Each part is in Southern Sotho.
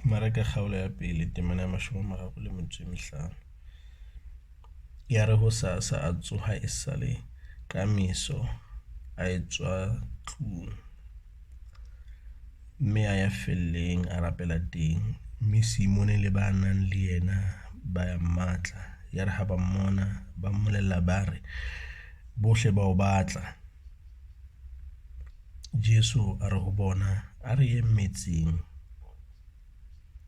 Maraka kgaolo ya pele temana ya 35 ya re ho sasa a tsoha e sale ka meso a etswa tlung, mme a ya felleng a rapela teng, mme Simone le ba nang le yena ba ya mmatla. Ya re ha ba mmona ba mmolella ba re bohle ba o batla. Jesu a re ho bona, a re ye metsing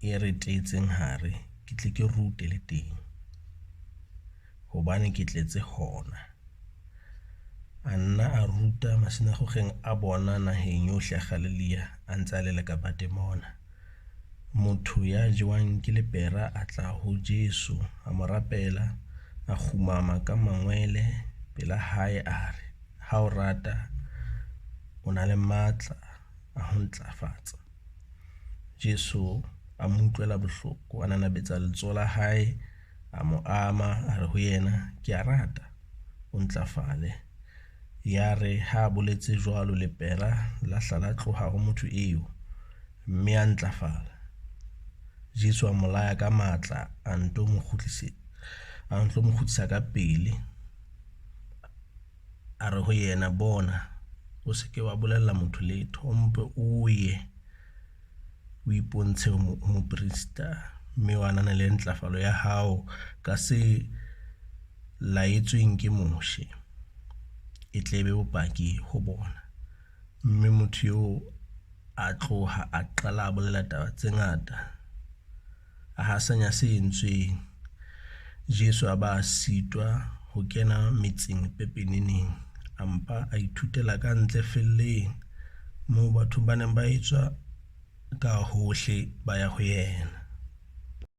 e re teetseng hare ke tle ke rute le teng, hobane ke tletse hona. A nna a ruta masinagogeng a bona naheng yohle ya Galilea a ntse a le ka batemona. Motho ya jewang ke lepera a tla ho Jesu a mo rapela, a khumama ka mangwele pela hae a re, ha o rata o na le matla a ho ntlafatsa. Jesu a mo utlwela bohloko, a nanabetsa letsoho la hae, a mo ama, a re ho yena, ke a rata, o ntlafale. Ya re ha boletse jwalo lepera la hlala tloha ho motho eo, mme a ntlafala. Jesu a molaya ka matla a nto mo kgutlisa ka pele, a re ho yena, bona o seke wa bolella motho letho, mpe o ye o ipontshe ho moprista, mme o ananele ntlafalo ya hao ka se laetsweng ke Moshe, e tlebe bopaki ho bona. Mme motho yo a tloha a qala a bolela taba tse ngata, a hasanya se entsweng. Jesu a ba sitwa ho kena metseng pepeneneng, a mpa a ithutela ka ntle felleng, moo batho ba neng ba etswa ka hohle ba ya ho yena.